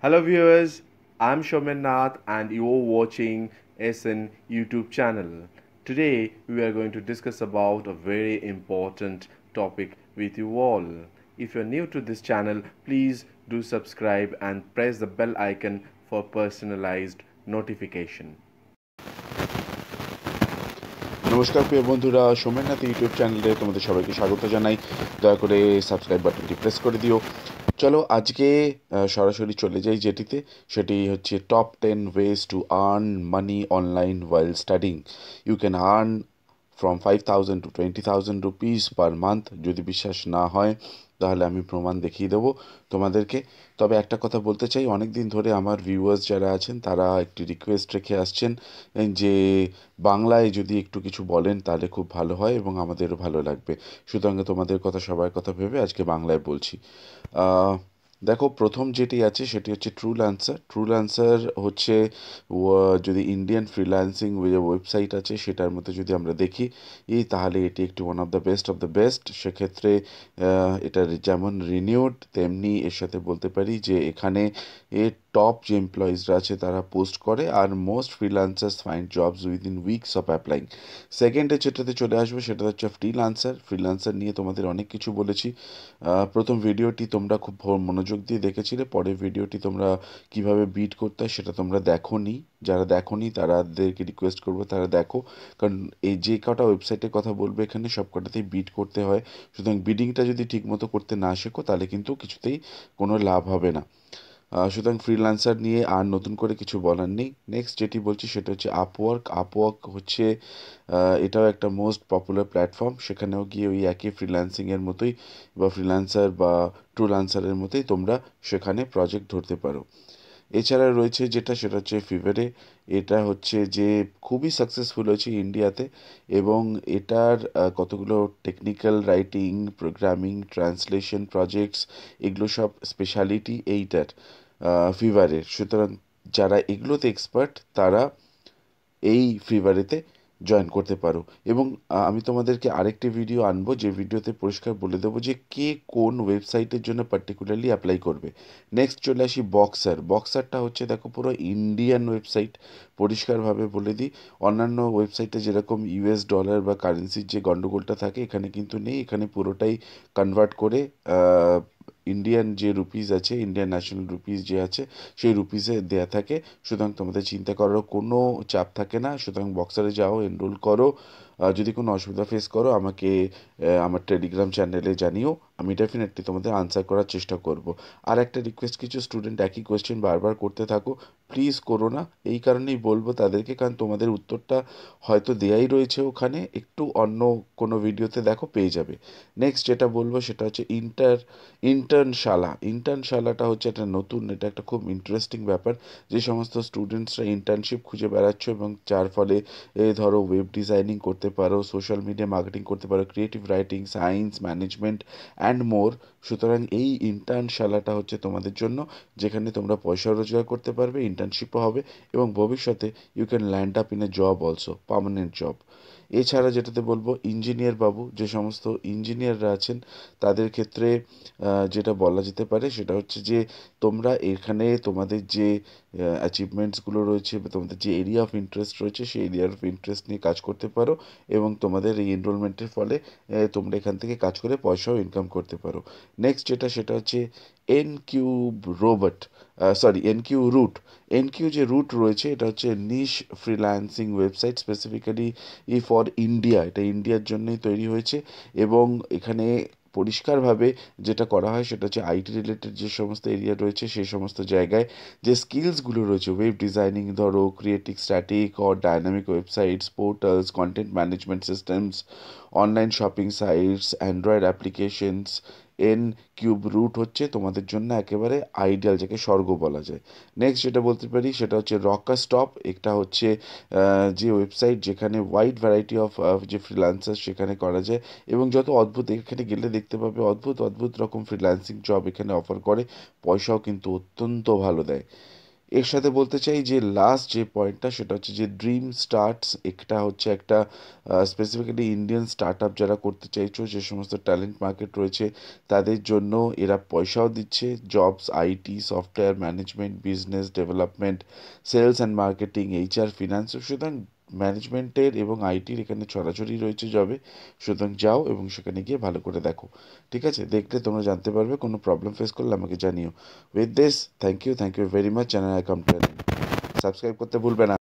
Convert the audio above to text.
Hello viewers, I'm Shomen Nath and you're watching SN YouTube channel. Today we are going to discuss about a very important topic with you all. If you're new to this channel, please do subscribe and press the bell icon for personalized notification. নমস্কার প্রিয় বন্ধুরা, সোমেননাথ YouTube চ্যানেলে তোমাদের সবাইকে স্বাগত জানাই। দয়া করে সাবস্ক্রাইব বাটনটি প্রেস করে দিও। চলো আজকে সরাসরি চলে যাই যেটিতে, সেটি হচ্ছে top 10 ways to earn money online while studying. You can earn from 5,000 to 20,000 rupees per month. যদি বিশ্বাস না হয় তাহলে আমি প্রমাণ দেখিয়ে দেবো তোমাদেরকে। তবে একটা কথা বলতে চাই, অনেক দিন ধরে আমার ভিউয়ার্স যারা আছেন তারা একটি রিকোয়েস্ট রেখে আসছেন যে বাংলায় যদি একটু কিছু বলেন তাহলে খুব ভালো হয় এবং আমাদেরও ভালো লাগবে। সুতরাং তোমাদের কথা, সবার কথা ভেবে আজকে বাংলায় বলছি। দেখো, প্রথম যেটি আছে সেটি হচ্ছে ট্রুল্যান্সার। ট্রুল্যান্সার হচ্ছে যদি ইন্ডিয়ান ফ্রিল্যান্সিং যে ওয়েবসাইট আছে সেটার মধ্যে যদি আমরা দেখি তাহলে এটি একটি ওয়ান অফ দ্য বেস্ট। সেক্ষেত্রে এটা যেমন রিনিউড, তেমনি এর সাথে বলতে পারি যে এখানে টপ যে এমপ্লয়িজরা আছে তারা পোস্ট করে, আর most freelancers find jobs within weeks of applying. সেকেন্ডে যেটাতে চলে আসবে সেটা হচ্ছে ফ্রিল্যান্সার। ফ্রিল্যান্সার নিয়ে তোমাদের অনেক কিছু বলেছি। প্রথম ভিডিওটি তোমরা খুব মনোযোগ দিয়ে দেখেছিলে, পরের ভিডিওটি তোমরা কিভাবে বিট করতে হয় সেটা তোমরা দেখোনি। যারা দেখোনি তাদেরকে রিকোয়েস্ট করবো তারা দেখো, কারণ এই যে কটা ওয়েবসাইটের কথা বলবো এখানে সব কটাতেই বিট করতে হয়। সুতরাং বিডিংটা যদি ঠিকমতো করতে না শেখো তাহলে কিন্তু কিছুতেই কোনো লাভ হবে না। সুতরাং ফ্রিল্যান্সার নিয়ে আর নতুন করে কিছু বলার নেই। নেক্সট যেটি বলছি সেটা হচ্ছে আপওয়ার্ক। আপওয়ার্ক হচ্ছে এটাও একটা মোস্ট পপুলার প্ল্যাটফর্ম। সেখানেও গিয়ে ওই একই ফ্রিল্যান্সিংয়ের মতোই বা ফ্রিল্যান্সার বা ট্রুল্যান্সারের মতোই তোমরা সেখানে প্রজেক্ট ধরতে পারো। এছাড়া রয়েছে যেটা, সেটা হচ্ছে ফিভারে। এটা হচ্ছে যে খুবই সাকসেসফুল হয়েছে ইন্ডিয়াতে, এবং এটার কতগুলো technical writing, programming, translation projects, এগুলো সব স্পেশালিটি এইটার, ফিভারের। সুতরাং যারা এগুলোতে এক্সপার্ট তারা এই ফিভারেতে জয়েন করতে পারো। এবং আমি তোমাদেরকে আরেকটি ভিডিও আনবো যে ভিডিওতে পরিষ্কার বলে দেবো যে কে কোন ওয়েবসাইটের জন্য পার্টিকুলারলি অ্যাপ্লাই করবে। নেক্সট চলে আসি বক্সার। বক্সারটা হচ্ছে দেখো পুরো ইন্ডিয়ান ওয়েবসাইট। পরিষ্কারভাবে বলে দিই, অন্যান্য ওয়েবসাইটে যেরকম ইউএস ডলার বা কারেন্সির যে গণ্ডগোলটা থাকে এখানে কিন্তু নেই। এখানে পুরোটাই কনভার্ট করে ইন্ডিয়ান যে রুপিস আছে, ইন্ডিয়ান ন্যাশনাল রুপিস যে আছে সেই রুপিসে দেয়া থাকে। সুতরাং তোমাদের চিন্তা করার কোনো চাপ থাকে না। সুতরাং বক্সারে যাও, এনরোল করো। যদি কোনো অসুবিধা ফেস করো আমাকে আমার টেলিগ্রাম চ্যানেলে জানিও, আমি ডেফিনেটলি তোমাদের আনসার করার চেষ্টা করব। আর একটা রিকোয়েস্ট, কিছু স্টুডেন্ট একই কোয়েশ্চেন বারবার করতে থাকো, প্লিজ করো না। এই কারণেই বলবো তাদেরকে, কারণ তোমাদের উত্তরটা হয়তো দেয়াই রয়েছে ওখানে, একটু অন্য কোনো ভিডিওতে দেখো পেয়ে যাবে। নেক্সট যেটা বলবো সেটা হচ্ছে ইন্টার্নশালা। ইন্টার্নশালাটা হচ্ছে একটা নতুন, এটা একটা খুব ইন্টারেস্টিং ব্যাপার। যে সমস্ত স্টুডেন্টসরা ইন্টার্নশিপ খুঁজে বেড়াচ্ছ এবং যার ফলে ধরো ওয়েব ডিজাইনিং করতে পারো, সোশ্যাল মিডিয়া মার্কেটিং করতে পারো, creative writing, science, management and more. সুতরাং এই ইন্টার্নশালাটা হচ্ছে তোমাদের জন্য, যেখানে তোমরা পয়সা রোজগার করতে পারবে, ইন্টার্নশিপও হবে, এবং ভবিষ্যতে you can land up in a job also, permanent job. এছাড়া যেটাতে বলবো ইঞ্জিনিয়ার বাবু, যে সমস্ত ইঞ্জিনিয়াররা আছেন তাদের ক্ষেত্রে যেটা বলা যেতে পারে সেটা হচ্ছে যে তোমরা এখানে তোমাদের যে অ্যাচিভমেন্টসগুলো রয়েছে বা তোমাদের যে এরিয়া অফ ইন্টারেস্ট রয়েছে সেই এরিয়া অফ ইন্টারেস্ট নিয়ে কাজ করতে পারো, এবং তোমাদের এই এনরোলমেন্টের ফলে তোমরা এখান থেকে কাজ করে পয়সাও ইনকাম করতে পারো। নেক্সট যেটা সেটা হচ্ছে এনকিউব রোবট, এনকিউ রুট। এনকিউ যে রুট রয়েছে এটা হচ্ছে niche freelancing website, specifically for India. এটা ইন্ডিয়ার জন্যই তৈরি হয়েছে, এবং এখানে পরিষ্কারভাবে যেটা করা হয় সেটা হচ্ছে আইটি রিলেটেড যে সমস্ত এরিয়া রয়েছে সেই সমস্ত জায়গায় যে স্কিলসগুলো রয়েছে, ওয়েব ডিজাইনিং ধরো, creative static or dynamic websites, portals, content management systems, online shopping sites, android applications, N cube root হচ্ছে তোমাদের জন্য একেবারে আইডিয়াল, যাকে স্বর্গ বলা যায়। নেক্সট যেটা বলতে পারি সেটা হচ্ছে রকার স্টপ। এটা হচ্ছে যে ওয়েবসাইট যেখানে ওয়াইড ভ্যারাইটি অফ যে ফ্রিল্যান্সার সেখানে করা যায়, এবং যত অদ্ভুত, এখানে গেলে দেখতে পাবে অদ্ভুত অদ্ভুত রকম ফ্রিল্যান্সিং জব এখানে অফার করে, পয়সাও কিন্তু অত্যন্ত ভালো দেয়। এর সাথে বলতে চাই যে লাস্ট যে পয়েন্টটা সেটা হচ্ছে যে ড্রিম স্টার্টস, এটা হচ্ছে একটা স্পেসিফিক্যালি ইন্ডিয়ান স্টার্ট আপ যারা করতে চাইছো, যে সমস্ত ট্যালেন্ট মার্কেট রয়েছে তাদের জন্য এরা পয়সাও দিচ্ছে, jobs, IT, software management, business development, sales and marketing, HR, finance. সুতরাং ম্যানেজমেন্টের এবং আইটির এখানে ছড়াছড়ি রয়েছে জবে। সুতরাং যাও এবং সেখানে গিয়ে ভালো করে দেখো। ঠিক আছে, দেখলে তোমরা জানতে পারবে। কোনো প্রবলেম ফেস করলে আমাকে জানিও। With this, thank you very much, channel I come to subscribe করতে ভুলবে না।